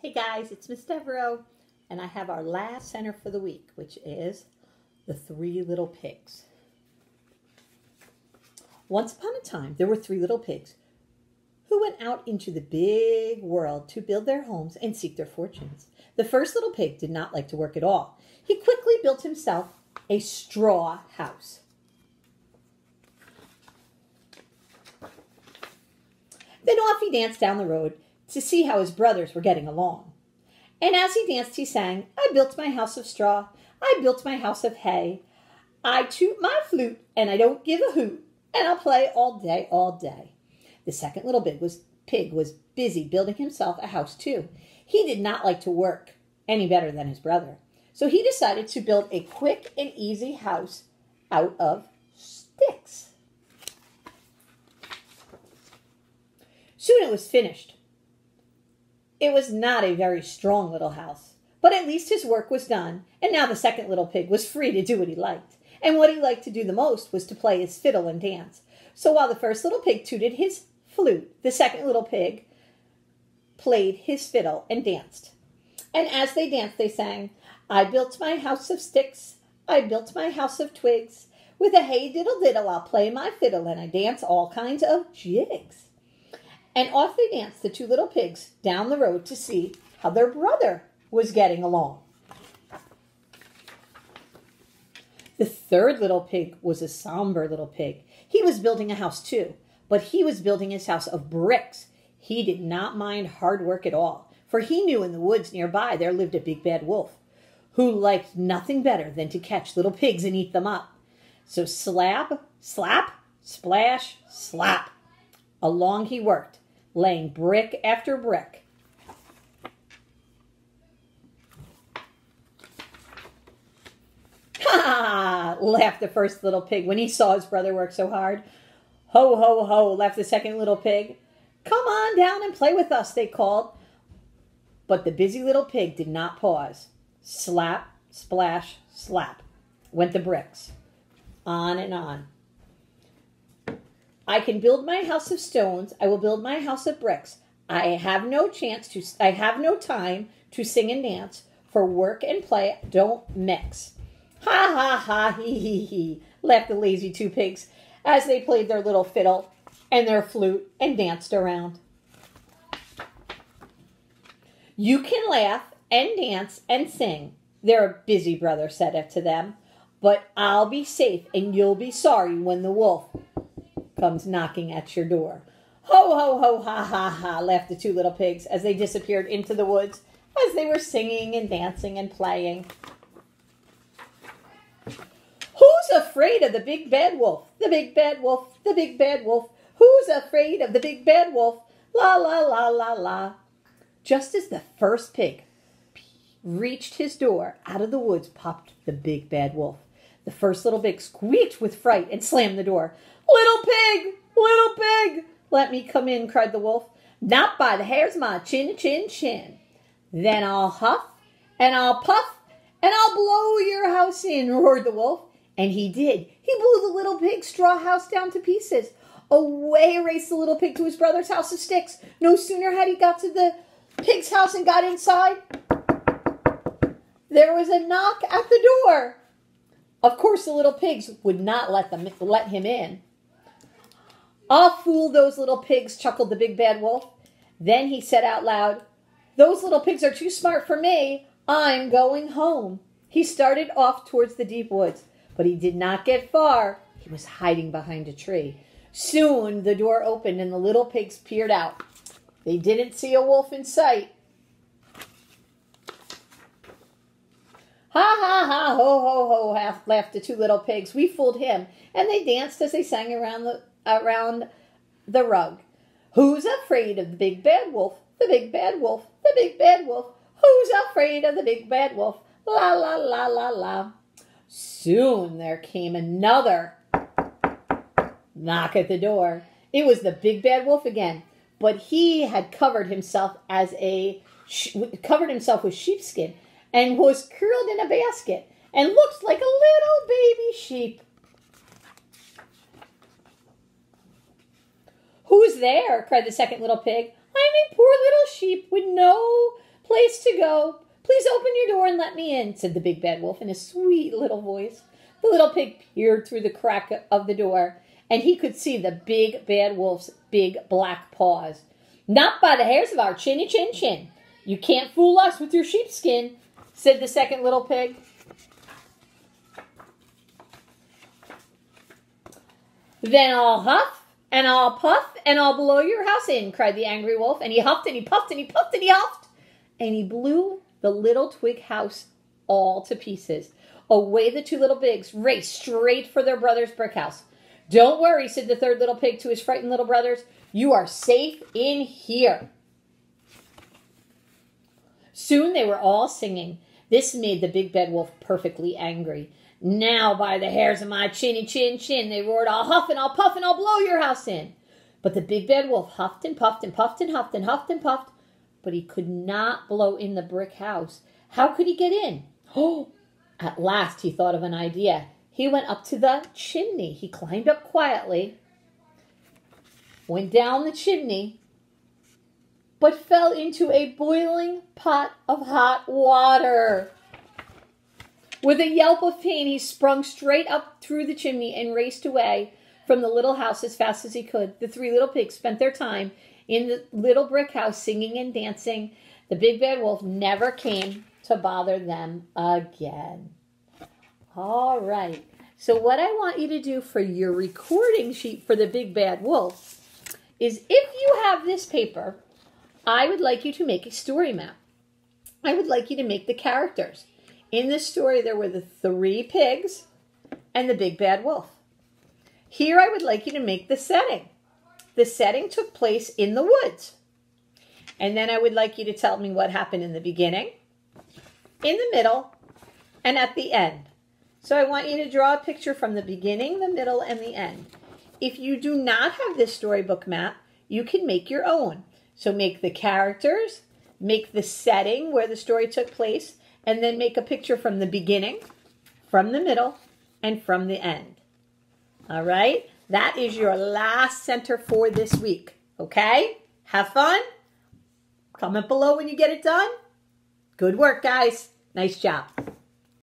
Hey guys, it's Miss Devereaux, and I have our last center for the week, which is the Three Little Pigs. Once upon a time, there were three little pigs who went out into the big world to build their homes and seek their fortunes. The first little pig did not like to work at all. He quickly built himself a straw house. Then off he danced down the road to see how his brothers were getting along. And as he danced, he sang, "I built my house of straw, I built my house of hay. I toot my flute, and I don't give a hoot, and I'll play all day, all day." The second little pig was busy building himself a house too. He did not like to work any better than his brother. So he decided to build a quick and easy house out of sticks. Soon it was finished. It was not a very strong little house, but at least his work was done, and now the second little pig was free to do what he liked. And what he liked to do the most was to play his fiddle and dance. So while the first little pig tooted his flute, the second little pig played his fiddle and danced. And as they danced, they sang, "I built my house of sticks, I built my house of twigs. With a hey diddle diddle, I'll play my fiddle, and I dance all kinds of jigs." And off they danced, the two little pigs, down the road to see how their brother was getting along. The third little pig was a somber little pig. He was building a house too, but he was building his house of bricks. He did not mind hard work at all, for he knew in the woods nearby there lived a big bad wolf who liked nothing better than to catch little pigs and eat them up. So slap, slap, splash, slap. Along he worked, laying brick after brick. "Ha ha!" laughed the first little pig when he saw his brother work so hard. "Ho, ho, ho!" laughed the second little pig. "Come on down and play with us," they called. But the busy little pig did not pause. Slap, splash, slap went the bricks. On and on. "I can build my house of stones. I will build my house of bricks. I have no time to sing and dance, for work and play don't mix." "Ha, ha, ha, he, laughed the lazy two pigs as they played their little fiddle and their flute and danced around. "You can laugh and dance and sing," their busy brother said to them, "but I'll be safe and you'll be sorry when the wolf comes knocking at your door." "Ho, ho, ho, ha, ha, ha," laughed the two little pigs as they disappeared into the woods as they were singing and dancing and playing. "Who's afraid of the big bad wolf? The big bad wolf, the big bad wolf. Who's afraid of the big bad wolf? La, la, la, la, la." Just as the first pig reached his door, out of the woods popped the big bad wolf. The first little pig squeaked with fright and slammed the door. Little pig, let me come in," cried the wolf. "Not by the hairs of my chin, chin, chin. Then I'll huff, and I'll puff, and I'll blow your house in," roared the wolf. And he did. He blew the little pig's straw house down to pieces. Away raced the little pig to his brother's house of sticks. No sooner had he got to the pig's house and got inside, there was a knock at the door. Of course, the little pigs would not let him in. "I'll fool those little pigs," chuckled the big bad wolf. Then he said out loud, "Those little pigs are too smart for me. I'm going home." He started off towards the deep woods, but he did not get far. He was hiding behind a tree. Soon the door opened and the little pigs peered out. They didn't see a wolf in sight. "Ha, ha, ha, ho, ho, ho," laughed the two little pigs. "We fooled him." And they danced as they sang around the rug. "Who's afraid of the big bad wolf? The big bad wolf, the big bad wolf. Who's afraid of the big bad wolf? La, la, la, la, la." Soon there came another knock at the door. It was the big bad wolf again, but he had covered himself with sheepskin and was curled in a basket and looked like a little baby sheep. "Who's there?" cried the second little pig. "I'm a poor little sheep with no place to go. Please open your door and let me in, said the big bad wolf in a sweet little voice. The little pig peered through the crack of the door, and he could see the big bad wolf's big black paws. Not by the hairs of our chinny chin chin. You can't fool us with your sheepskin, said the second little pig. Then I'll huff, and I'll puff, and I'll blow your house in, cried the angry wolf. And he huffed, and he puffed, and he puffed, and he huffed. And he blew the little twig house all to pieces. Away the two little pigs raced straight for their brother's brick house. Don't worry, said the third little pig to his frightened little brothers. You are safe in here. Soon they were all singing. This made the big bad wolf perfectly angry. Now by the hairs of my chinny chin chin, they roared, I'll huff and I'll puff and I'll blow your house in. But the big bad wolf huffed and puffed and puffed and huffed and huffed and puffed, but he could not blow in the brick house. How could he get in? Oh, at last he thought of an idea. He went up to the chimney. He climbed up quietly, went down the chimney, but fell into a boiling pot of hot water. With a yelp of pain, he sprung straight up through the chimney and raced away from the little house as fast as he could. The three little pigs spent their time in the little brick house singing and dancing. The big bad wolf never came to bother them again. All right. So what I want you to do for your recording sheet for the big bad wolf is, if you have this paper, I would like you to make a story map. I would like you to make the characters. In this story, there were the three pigs and the big bad wolf. Here, I would like you to make the setting. The setting took place in the woods. And then I would like you to tell me what happened in the beginning, in the middle, and at the end. So I want you to draw a picture from the beginning, the middle, and the end. If you do not have this storybook map, you can make your own. So make the characters, make the setting where the story took place, and then make a picture from the beginning, from the middle, and from the end. All right? That is your last center for this week. Okay? Have fun. Comment below when you get it done. Good work, guys. Nice job.